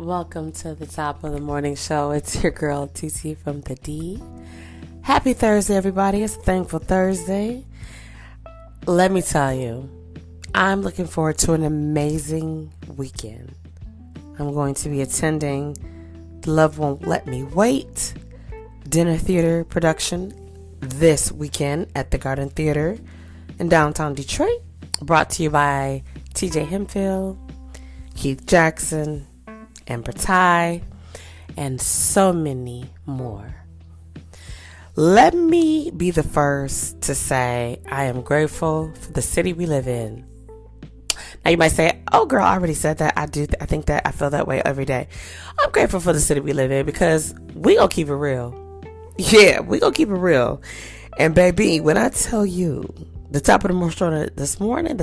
Welcome to the top of the morning show. It's your girl TT from the D. Happy Thursday, everybody. It's Thankful Thursday. Let me tell you, I'm looking forward to an amazing weekend. I'm going to be attending Love Won't Let Me Wait dinner theater production this weekend at the Garden Theater in downtown Detroit. Brought to you by TJ Hemphill, Keith Jackson, Amber Ty, and so many more. Let me be the first to say I am grateful for the city we live in. Now you might say, oh girl, I already said that. I think that I feel that way every day. I'm grateful for the city we live in because we gonna keep it real. Yeah, we gonna keep it real. And baby, when I tell you the top of the morning show this morning,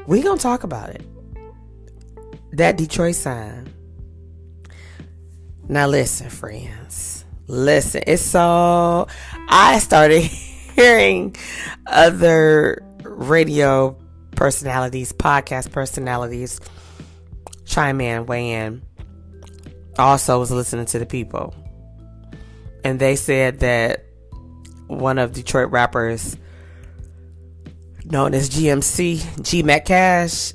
we gonna talk about it. That Detroit sign. Now listen, friends. Listen. I started hearing other radio personalities, podcast personalities chime in, weigh in. Also was listening to the people. And they said that one of Detroit rappers known as GMC, G Mac Cash,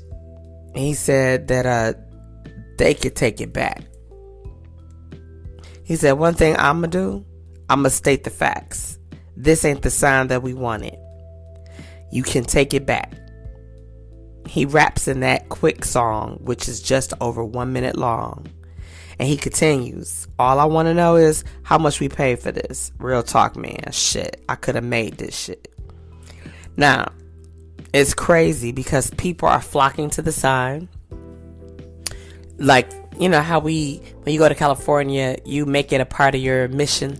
he said that they could take it back. He said, one thing I'm going to do, I'm going to state the facts. This ain't the sign that we wanted. You can take it back. He raps in that quick song, which is just over 1 minute long. And he continues, all I want to know is how much we paid for this. Real talk, man. Shit, I could have made this shit. Now, it's crazy because people are flocking to the sign. Like, you know how when you go to California, you make it a part of your mission.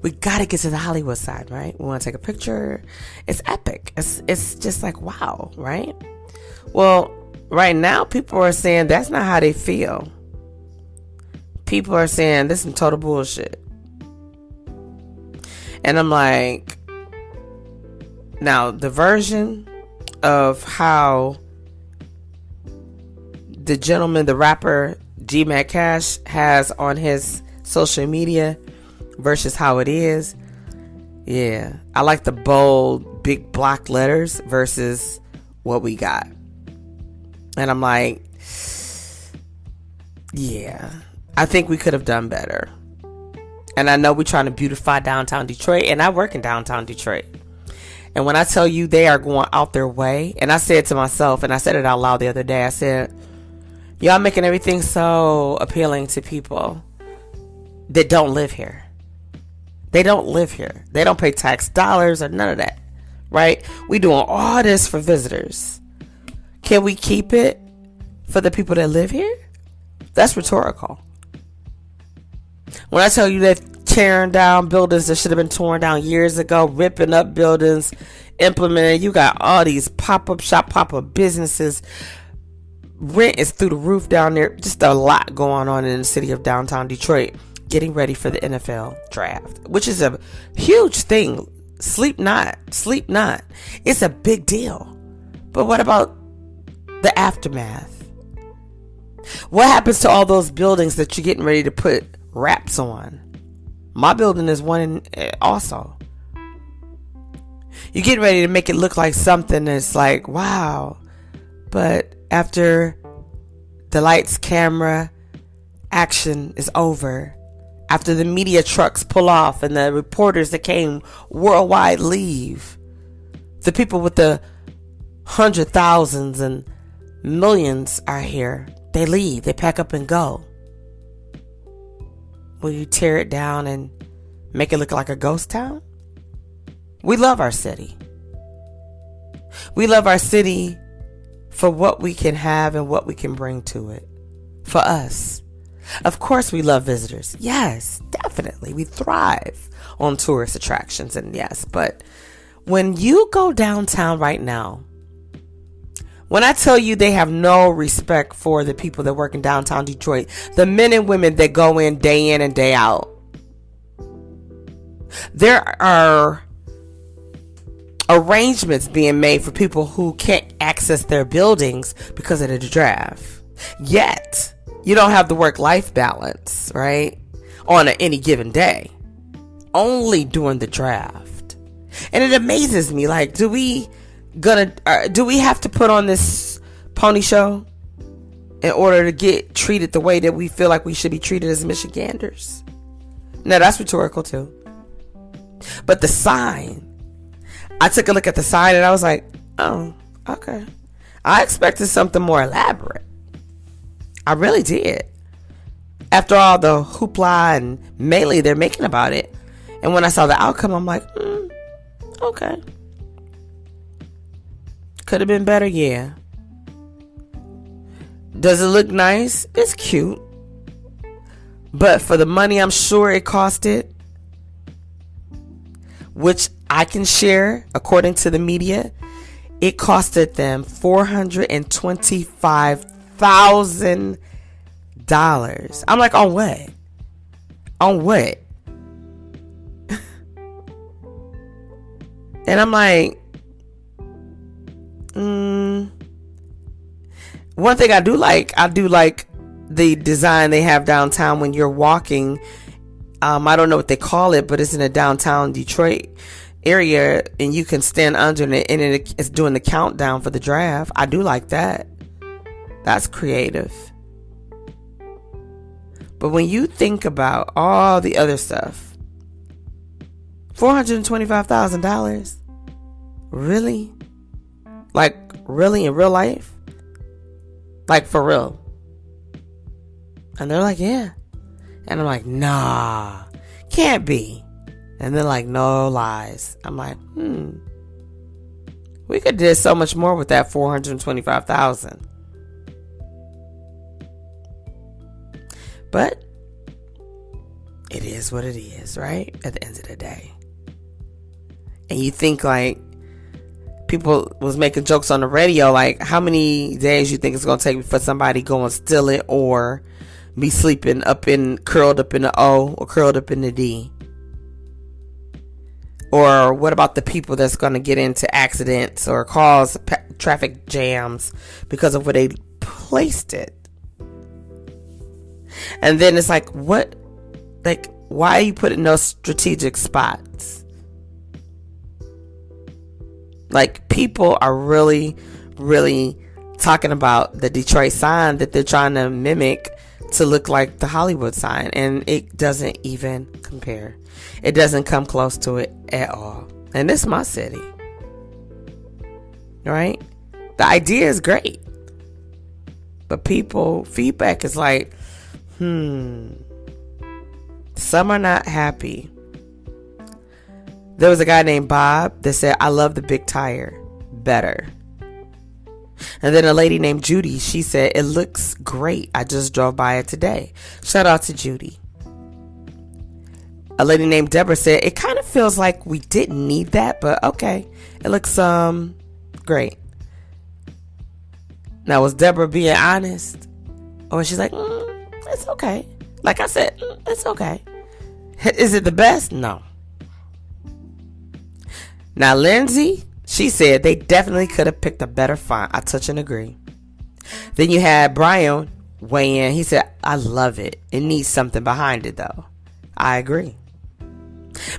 We got to get to the Hollywood side, right? We want to take a picture. It's epic. It's just like, wow, right? Well, right now, people are saying that's not how they feel. People are saying this is some total bullshit. And I'm like, now the version of how the gentleman, the rapper G Mac Cash has on his social media versus how it is. Yeah, I like the bold, big block letters versus what we got. And I'm like, yeah, I think we could have done better. And I know we're trying to beautify downtown Detroit, and I work in downtown Detroit. And when I tell you they are going out their way, and I said to myself, and I said it out loud the other day, I said, y'all making everything so appealing to people that don't live here. They don't live here. They don't pay tax dollars or none of that, right? We doing all this for visitors. Can we keep it for the people that live here? That's rhetorical. When I tell you that tearing down buildings that should have been torn down years ago, ripping up buildings, implementing, you got all these pop-up businesses. Rent is through the roof down there. Just a lot going on in the city of downtown Detroit, getting ready for the NFL draft, which is a huge thing. Sleep not. It's a big deal. But what about the aftermath? What happens to all those buildings that you're getting ready to put wraps on? My building is one also. You're getting ready to make it look like something that's like, wow. But after the lights, camera, action is over, after the media trucks pull off and the reporters that came worldwide leave, the people with the 100,000s and millions are here. They leave. They pack up and go. Will you tear it down and make it look like a ghost town? We love our city. We love our city for what we can have and what we can bring to it. For us. Of course we love visitors. Yes, definitely. We thrive on tourist attractions, and yes. But when you go downtown right now, when I tell you they have no respect for the people that work in downtown Detroit, the men and women that go in and day out, there are arrangements being made for people who can't access their buildings because of the draft. Yet, you don't have the work-life balance, right? On any given day. Only during the draft. And it amazes me, like, do we have to put on this pony show in order to get treated the way that we feel like we should be treated as Michiganders? Now, that's rhetorical too. But the sign, I took a look at the sign and I was like, oh, okay. I expected something more elaborate. I really did. After all the hoopla and melee they're making about it. And when I saw the outcome, I'm like, okay. Could have been better, yeah. Does it look nice? It's cute. But for the money I'm sure it costed, which I can share according to the media, it costed them $425,000. I'm like, on what? On what? And I'm like, one thing I do like the design they have downtown when you're walking. I don't know what they call it, but it's in a downtown Detroit area and you can stand under it and it's doing the countdown for the draft. I do like that. That's creative. But when you think about all the other stuff, $425,000, really? Like, really, in real life? Like, for real? And they're like, yeah. And I'm like, nah, can't be. And they're like, no lies. I'm like, we could do so much more with that $425,000. But it is what it is, right? At the end of the day. And you think, like, people was making jokes on the radio, like, how many days you think it's going to take for somebody go and steal it or be sleeping curled up in the O or curled up in the D? Or what about the people that's going to get into accidents or cause traffic jams because of where they placed it? And then it's like, what? Like, why are you putting those strategic spots? Like, people are really, really talking about the Detroit sign that they're trying to mimic to look like the Hollywood sign. And it doesn't even compare. It doesn't come close to it at all. And this is my city. Right? The idea is great. But feedback is like, some are not happy. There was a guy named Bob that said, I love the big tire better. And then a lady named Judy, she said, it looks great. I just drove by it today. Shout out to Judy. A lady named Deborah said, it kind of feels like we didn't need that, but okay. It looks great. Now, was Deborah being honest? Or she's like, it's okay. Like I said, it's okay. Is it the best? No. Now, Lindsay, she said they definitely could have picked a better font. I touch and agree. Then you had Brian weigh in. He said, I love it. It needs something behind it, though. I agree.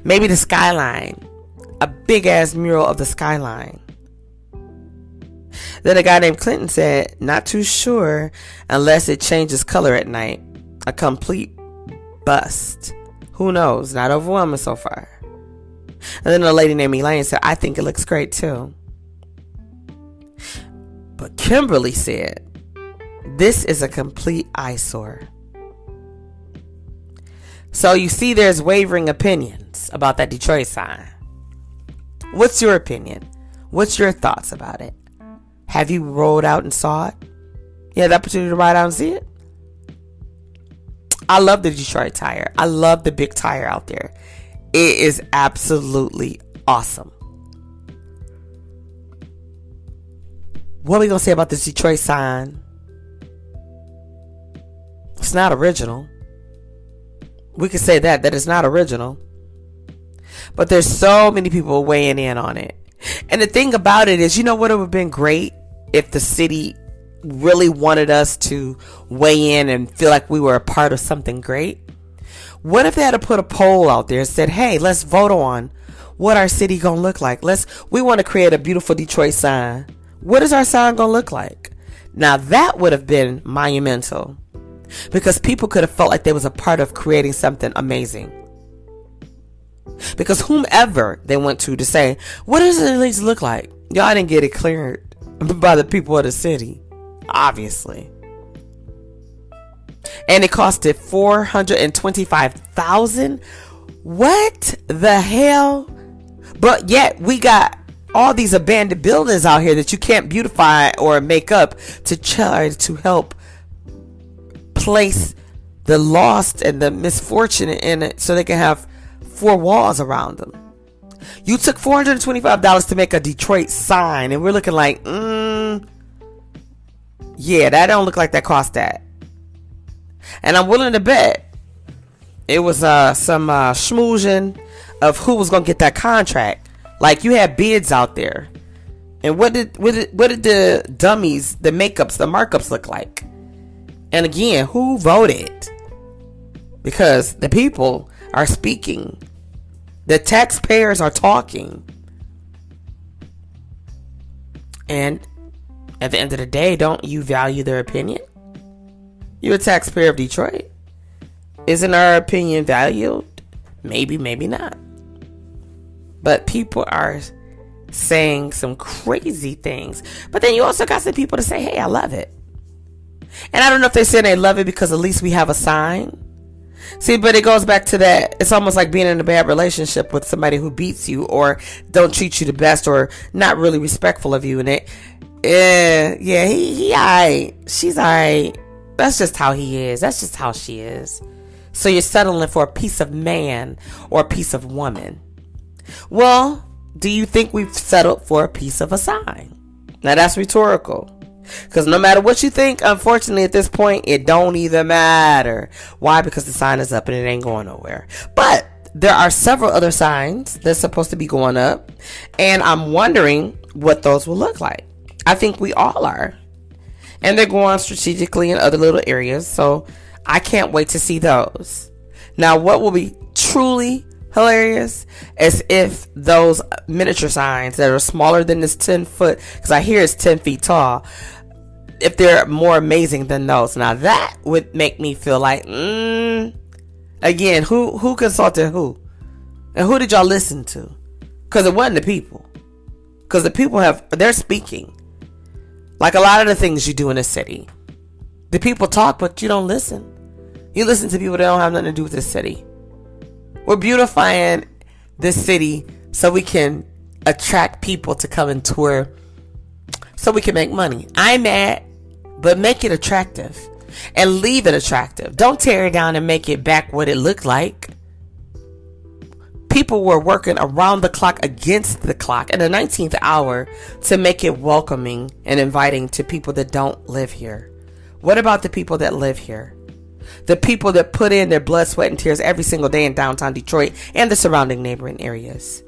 Maybe the skyline. A big ass mural of the skyline. Then a guy named Clinton said, not too sure unless it changes color at night. A complete bust. Who knows? Not overwhelming so far. And then a lady named Elaine said, I think it looks great too. But Kimberly said, this is a complete eyesore. So you see there's wavering opinions about that Detroit sign. What's your opinion? What's your thoughts about it? Have you rolled out and saw it? You had the opportunity to ride out and see it? I love the Detroit tire. I love the big tire out there. It is absolutely awesome. What are we going to say about this Detroit sign? It's not original. We could say that it's not original. But there's so many people weighing in on it. And the thing about it is, you know what it would have been great if the city really wanted us to weigh in and feel like we were a part of something great? What if they had to put a poll out there and said, hey, let's vote on what our city gonna look like. We want to create a beautiful Detroit sign. What is our sign gonna look like? Now that would have been monumental, because people could have felt like they was a part of creating something amazing. Because whomever they went to say, what does it at least look like? Y'all didn't get it cleared by the people of the city, obviously. And it costed $425,000. What the hell? But yet we got all these abandoned buildings out here that you can't beautify or make up to try to help place the lost and the misfortune in it so they can have 4 walls around them. You took $425 to make a Detroit sign, and we're looking like, yeah, that don't look like that cost that. And I'm willing to bet it was some schmoozing of who was gonna get that contract. Like, you had bids out there, and what did the dummies, the makeups, the markups look like? And again, who voted? Because the people are speaking. The taxpayers are talking. And at the end of the day, don't you value their opinion? You're a taxpayer of Detroit. Isn't our opinion valued? Maybe, maybe not. But people are saying some crazy things. But then you also got some people to say, hey, I love it. And I don't know if they say they love it because at least we have a sign. See, but it goes back to that. It's almost like being in a bad relationship with somebody who beats you or don't treat you the best or not really respectful of you. And he alright. She's alright. That's just how he is. That's just how she is. So you're settling for a piece of man or a piece of woman. Well, do you think we've settled for a piece of a sign? Now that's rhetorical. Because no matter what you think, unfortunately at this point, it don't even matter. Why? Because the sign is up and it ain't going nowhere. But there are several other signs that's supposed to be going up. And I'm wondering what those will look like. I think we all are. And they're going strategically in other little areas. So I can't wait to see those. Now, what will be truly hilarious is if those miniature signs that are smaller than this 10 foot, because I hear it's 10 feet tall, if they're more amazing than those. Now that would make me feel like, again, who consulted who? And who did y'all listen to? Because it wasn't the people. Because the people they're speaking. Like a lot of the things you do in the city. The people talk, but you don't listen. You listen to people that don't have nothing to do with the city. We're beautifying this city so we can attract people to come and tour, so we can make money. I'm mad, but make it attractive and leave it attractive. Don't tear it down and make it back what it looked like. People were working around the clock against the clock in the 19th hour to make it welcoming and inviting to people that don't live here. What about the people that live here? The people that put in their blood, sweat, and tears every single day in downtown Detroit and the surrounding neighboring areas.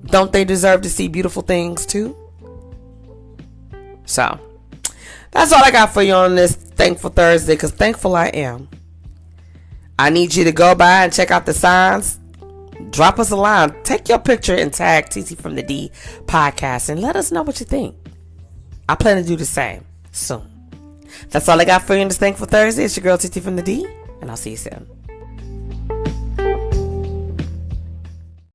Don't they deserve to see beautiful things too? So, that's all I got for you on this Thankful Thursday, because thankful I am. I need you to go by and check out the signs. Drop us a line. Take your picture and tag TT from the D podcast and let us know what you think. I plan to do the same soon. That's all I got for you on this Thankful Thursday. It's your girl TT from the D, and I'll see you soon.